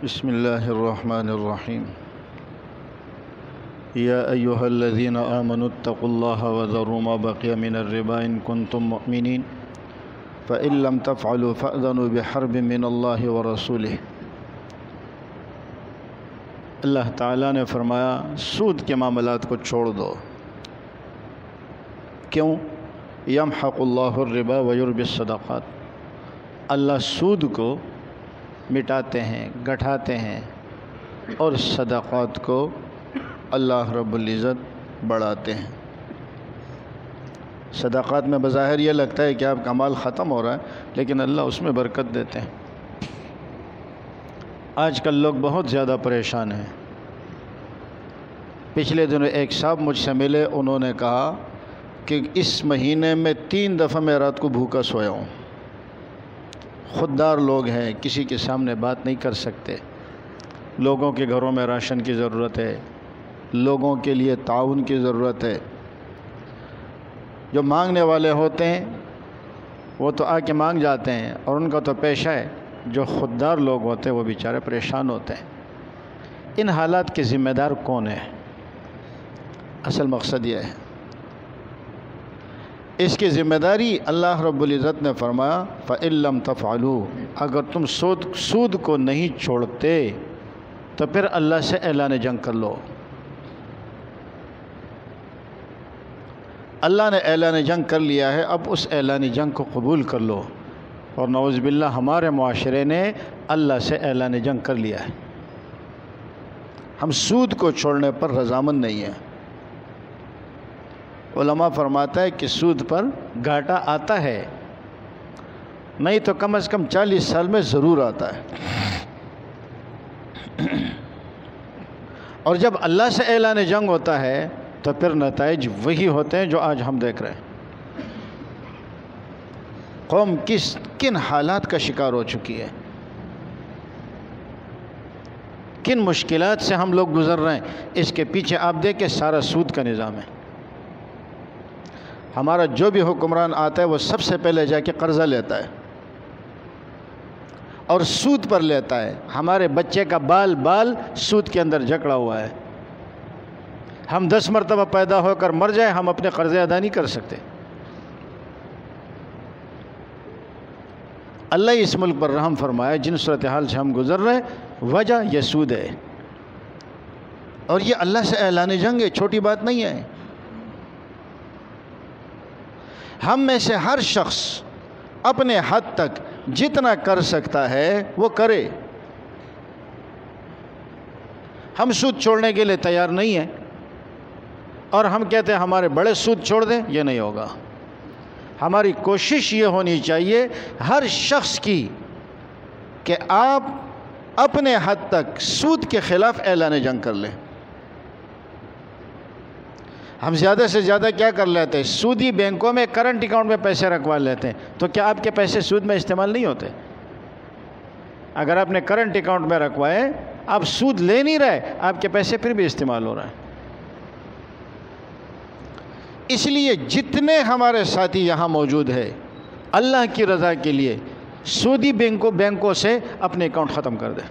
بسم الله الرحمن الرحيم يا أيها الذين آمنوا اتقوا الله وذروا ما بقي من الربا إن كنتم مؤمنين فإن لم تفعلوا فأذنوا بحرب من الله ورسوله۔ اللہ تعالیٰ نے فرمایا سود کے معاملات کو چھوڑ دو۔ کیوں؟ یمحق اللہ الربا ویربی الصدقات، اللہ سود کو مٹاتے ہیں، گھٹاتے ہیں، اور صدقات کو اللہ رب العزت بڑھاتے ہیں۔ صدقات میں بظاہر یہ لگتا ہے کہ آپ کا مال ختم ہو رہا ہے، لیکن اللہ اس میں برکت دیتے ہیں۔ آج کل لوگ بہت زیادہ پریشان ہیں۔ پچھلے دنوں ایک صاحب مجھ سے ملے، انہوں نے کہا کہ اس مہینے میں 3 دفعہ میں رات کو بھوکا سویا ہوں۔ خوددار لوگ ہیں، کسی کے سامنے بات نہیں کر سکتے، لوگوں کے گھروں میں راشن کی ضرورت ہے، لوگوں کے لیے تعاون کی ضرورت ہے۔ جو مانگنے والے ہوتے ہیں وہ تو آ کے مانگ جاتے ہیں، اور ان کا تو پیشہ ہے۔ جو خوددار لوگ ہوتے ہیں وہ بیچارے پریشان ہوتے ہیں۔ ان حالات کے ذمہ دار کون ہے؟ اصل مقصد یہ ہے، اس کی ذمہ داری اللہ رب العزت نے فرمایا فَإِن لَّمْ تَفْعَلُوا، اگر تم سود کو نہیں چھوڑتے تو پھر اللہ سے اعلان جنگ کر لو۔ اللہ نے اعلان جنگ کر لیا ہے، اب اس اعلان جنگ کو قبول کر لو۔ اور نعوذ باللہ ہمارے معاشرے نے اللہ سے اعلان جنگ کر لیا ہے۔ ہم سود کو چھوڑنے پر رضامند نہیں ہیں۔ علماء فرماتا ہے کہ سود پر گھاٹا آتا ہے، نہیں تو کم از کم 40 سال میں ضرور آتا ہے۔ اور جب اللہ سے اعلان جنگ ہوتا ہے تو پھر نتائج وہی ہوتے ہیں جو آج ہم دیکھ رہے ہیں۔ قوم کن حالات کا شکار ہو چکی ہے، کن مشکلات سے ہم لوگ گزر رہے ہیں، اس کے پیچھے آپ دیکھیں سارا سود کا نظام ہے۔ ہمارا جو بھی حکمران آتا ہے وہ سب سے پہلے جا کے قرضہ لیتا ہے اور سود پر لیتا ہے۔ ہمارے بچے کا بال سود کے اندر جکڑا ہوا ہے۔ ہم 10 مرتبہ پیدا ہو کر مر جائیں، ہم اپنے قرضے ادا نہیں کر سکتے۔ اللہ اس ملک پر رحم فرمائے، جن صورتحال سے ہم گزر رہے ہیں وجہ یہ سود ہے، اور یہ اللہ سے اعلان جنگ ہے، چھوٹی بات نہیں ہے۔ ہم میں سے ہر شخص اپنے حد تک جتنا کر سکتا ہے وہ کرے۔ ہم سود چھوڑنے کے لیے تیار نہیں ہیں، اور ہم کہتے ہیں ہمارے بڑے سود چھوڑ دیں، یہ نہیں ہوگا۔ ہماری کوشش یہ ہونی چاہیے ہر شخص کی کہ آپ اپنے حد تک سود کے خلاف اعلان جنگ کر لیں۔ ہم زیادہ سے زیادہ کیا کر لیتے ہیں؟ سودی بینکوں میں کرنٹ اکاؤنٹ میں پیسے رکھوا لیتے ہیں، تو کیا آپ کے پیسے سود میں استعمال نہیں ہوتے؟ اگر آپ نے کرنٹ اکاؤنٹ میں رکھوائے، آپ سود لے نہیں رہے، آپ کے پیسے پھر بھی استعمال ہو رہا ہے۔ اس لیے جتنے ہمارے ساتھی یہاں موجود ہیں، اللہ کی رضا کے لیے سودی بینکوں سے اپنے اکاؤنٹ ختم کر دیں،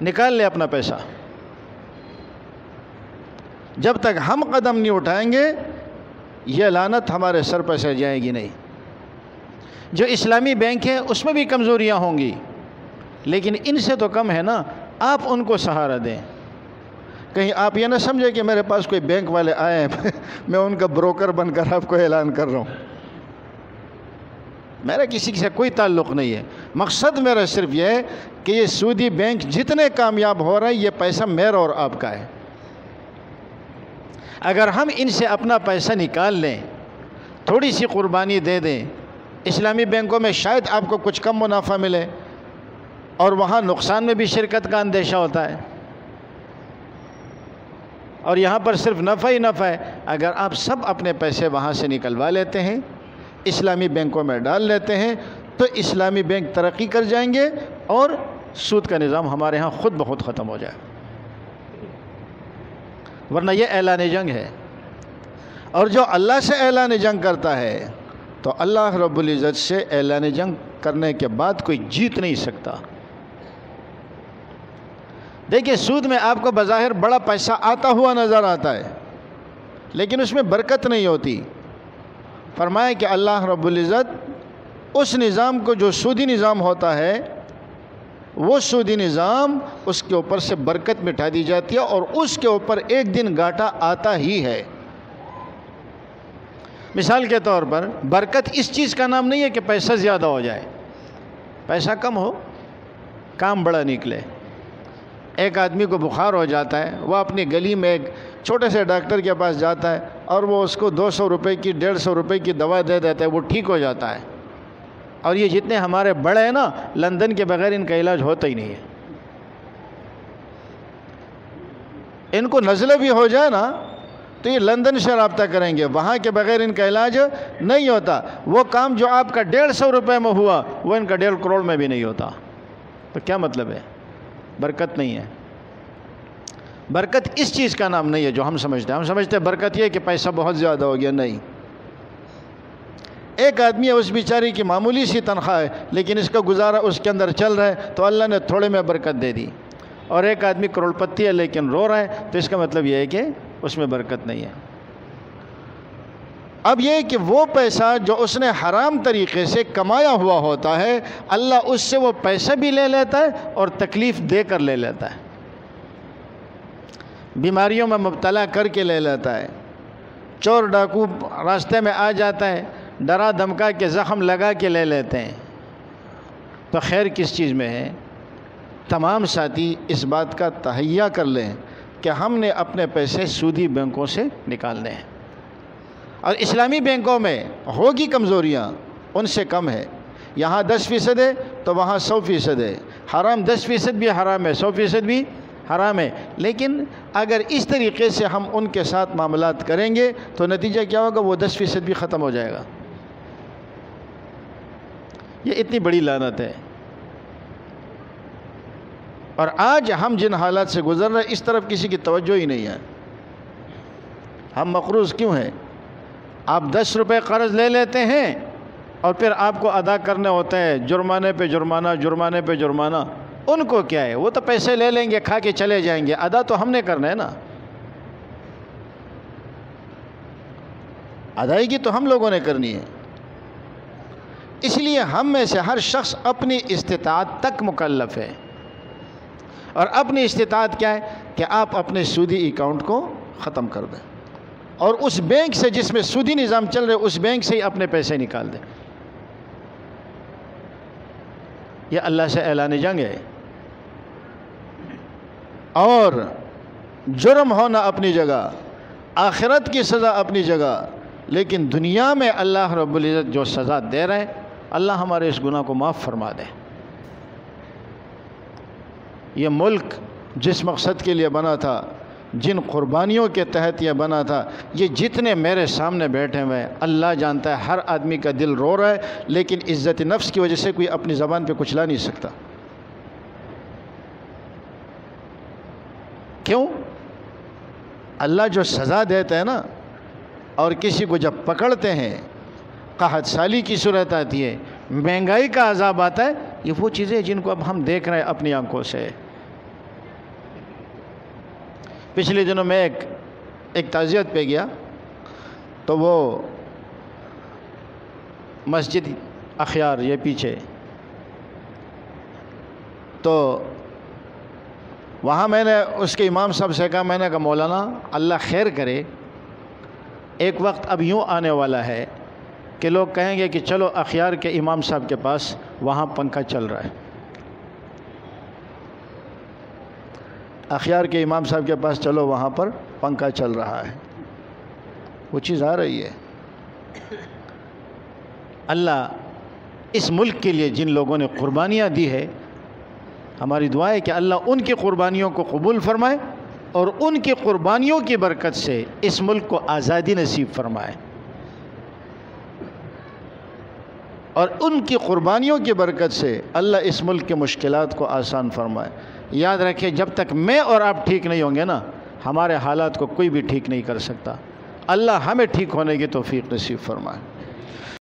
نکال لے اپنا پیسہ۔ جب تک ہم قدم نہیں اٹھائیں گے یہ لعنت ہمارے سر پر سے جائے گی نہیں۔ جو اسلامی بینک ہیں اس میں بھی کمزوریاں ہوں گی، لیکن ان سے تو کم ہے نا۔ آپ ان کو سہارا دیں۔ کہیں آپ یہ نہ سمجھے کہ میرے پاس کوئی بینک والے آئے ہیں میں ان کا بروکر بن کر آپ کو اعلان کر رہا ہوں۔ میرا کسی سے کوئی تعلق نہیں ہے۔ مقصد میرا صرف یہ ہے کہ یہ سودی بینک جتنے کامیاب ہو رہے ہیں، یہ پیسہ میرا اور آپ کا ہے۔ اگر ہم ان سے اپنا پیسہ نکال لیں، تھوڑی سی قربانی دے دیں، اسلامی بینکوں میں شاید آپ کو کچھ کم منافع ملے، اور وہاں نقصان میں بھی شرکت کا اندیشہ ہوتا ہے، اور یہاں پر صرف نفع ہی نفع ہے۔ اگر آپ سب اپنے پیسے وہاں سے نکلوا لیتے ہیں، اسلامی بینکوں میں ڈال لیتے ہیں، تو اسلامی بینک ترقی کر جائیں گے اور سود کا نظام ہمارے ہاں خود بخود ختم ہو جائے۔ ورنہ یہ اعلان جنگ ہے، اور جو اللہ سے اعلان جنگ کرتا ہے تو اللہ رب العزت سے اعلان جنگ کرنے کے بعد کوئی جیت نہیں سکتا۔ دیکھیں سود میں آپ کو بظاہر بڑا پیسہ آتا ہوا نظر آتا ہے، لیکن اس میں برکت نہیں ہوتی۔ فرمایا کہ اللہ رب العزت اس نظام کو جو سودی نظام ہوتا ہے، وہ سودی نظام اس کے اوپر سے برکت مٹا دی جاتی ہے، اور اس کے اوپر ایک دن گھاٹا آتا ہی ہے۔ مثال کے طور پر برکت اس چیز کا نام نہیں ہے کہ پیسہ زیادہ ہو جائے، پیسہ کم ہو کام بڑا نکلے۔ ایک آدمی کو بخار ہو جاتا ہے، وہ اپنی گلی میں ایک چھوٹے سے ڈاکٹر کے پاس جاتا ہے اور وہ اس کو 200 روپے کی 150 روپے کی دوا دے دیتا ہے، وہ ٹھیک ہو جاتا ہے۔ اور یہ جتنے ہمارے بڑے ہیں نا، لندن کے بغیر ان کا علاج ہوتا ہی نہیں ہے۔ ان کو نزلہ بھی ہو جائے نا تو یہ لندن سے رابطہ کریں گے، وہاں کے بغیر ان کا علاج نہیں ہوتا۔ وہ کام جو آپ کا 150 روپے میں ہوا، وہ ان کا 1.5 کروڑ میں بھی نہیں ہوتا۔ تو کیا مطلب ہے؟ برکت نہیں ہے۔ برکت اس چیز کا نام نہیں ہے جو ہم سمجھتے ہیں۔ ہم سمجھتے ہیں برکت یہ کہ پیسہ بہت زیادہ ہو گیا، نہیں۔ ایک آدمی ہے، اس بیچاری کی معمولی سی تنخواہ ہے، لیکن اس کا گزارا اس کے اندر چل رہا ہے تو اللہ نے تھوڑے میں برکت دے دی۔ اور ایک آدمی کروڑ پتی ہے لیکن رو رہا ہے، تو اس کا مطلب یہ ہے کہ اس میں برکت نہیں ہے۔ اب یہ کہ وہ پیسہ جو اس نے حرام طریقے سے کمایا ہوا ہوتا ہے، اللہ اس سے وہ پیسہ بھی لے لیتا ہے اور تکلیف دے کر لے لیتا ہے، بیماریوں میں مبتلا کر کے لے لیتا ہے۔ چور ڈاکو راستے میں آ جاتا ہے، ڈرا دھمکا کے زخم لگا کے لے لیتے ہیں۔ تو خیر کس چیز میں ہے؟ تمام ساتھی اس بات کا تہیہ کر لیں کہ ہم نے اپنے پیسے سودی بینکوں سے نکالنے ہیں، اور اسلامی بینکوں میں ہوگی کمزوریاں، ان سے کم ہے۔ یہاں 10% ہے تو وہاں 100% ہے۔ حرام 10% بھی حرام ہے، 100% بھی حرام ہے، لیکن اگر اس طریقے سے ہم ان کے ساتھ معاملات کریں گے تو نتیجہ کیا ہوگا؟ وہ 10% بھی ختم ہو جائے گا۔ یہ اتنی بڑی لعنت ہے۔ اور آج ہم جن حالات سے گزر رہے ہیں، اس طرف کسی کی توجہ ہی نہیں ہے۔ ہم مقروض کیوں ہیں؟ آپ 10 روپے قرض لے لیتے ہیں اور پھر آپ کو ادا کرنے ہوتے ہیں، جرمانے پہ جرمانہ، جرمانے پہ جرمانہ۔ ان کو کیا ہے؟ وہ تو پیسے لے لیں گے، کھا کے چلے جائیں گے، ادا تو ہم نے کرنا ہے نا۔ ادائیگی تو ہم لوگوں نے کرنی ہے۔ اس لیے ہم میں سے ہر شخص اپنی استطاعت تک مکلف ہے، اور اپنی استطاعت کیا ہے کہ آپ اپنے سودی اکاؤنٹ کو ختم کر دیں، اور اس بینک سے جس میں سودی نظام چل رہے اس بینک سے ہی اپنے پیسے نکال دیں۔ یہ اللہ سے اعلان جنگ ہے۔ اور جرم ہونا اپنی جگہ، آخرت کی سزا اپنی جگہ، لیکن دنیا میں اللہ رب العزت جو سزا دے رہے ہیں، اللہ ہمارے اس گناہ کو معاف فرما دے۔ یہ ملک جس مقصد کے لیے بنا تھا، جن قربانیوں کے تحت یہ بنا تھا، یہ جتنے میرے سامنے بیٹھے ہوئے ہیں، اللہ جانتا ہے ہر آدمی کا دل رو رہا ہے، لیکن عزت نفس کی وجہ سے کوئی اپنی زبان پہ کچھ لا نہیں سکتا۔ کیوں؟ اللہ جو سزا دیتے ہیں نا، اور کسی کو جب پکڑتے ہیں، قحط سالی کی صورت آتی ہے، مہنگائی کا عذاب آتا ہے، یہ وہ چیزیں جن کو اب ہم دیکھ رہے ہیں اپنی آنکھوں سے۔ پچھلے دنوں میں ایک تعزیت پہ گیا تو وہ مسجد اخیار یہ پیچھے، تو وہاں میں نے اس کے امام صاحب سے کہا، میں نے کہا مولانا اللہ خیر کرے، ایک وقت اب یوں آنے والا ہے کہ لوگ کہیں گے کہ چلو اخیار کے امام صاحب کے پاس وہاں پنکھا چل رہا ہے، اخیار کے امام صاحب کے پاس چلو وہاں پر پنکھا چل رہا ہے۔ وہ چیز آ رہی ہے۔ اللہ اس ملک کے لیے جن لوگوں نے قربانیاں دی ہے، ہماری دعا ہے کہ اللہ ان کی قربانیوں کو قبول فرمائے، اور ان کی قربانیوں کی برکت سے اس ملک کو آزادی نصیب فرمائے، اور ان کی قربانیوں کی برکت سے اللہ اس ملک کے مشکلات کو آسان فرمائے۔ یاد رکھیں، جب تک میں اور آپ ٹھیک نہیں ہوں گے نا، ہمارے حالات کو کوئی بھی ٹھیک نہیں کر سکتا۔ اللہ ہمیں ٹھیک ہونے کی توفیق نصیب فرمائے۔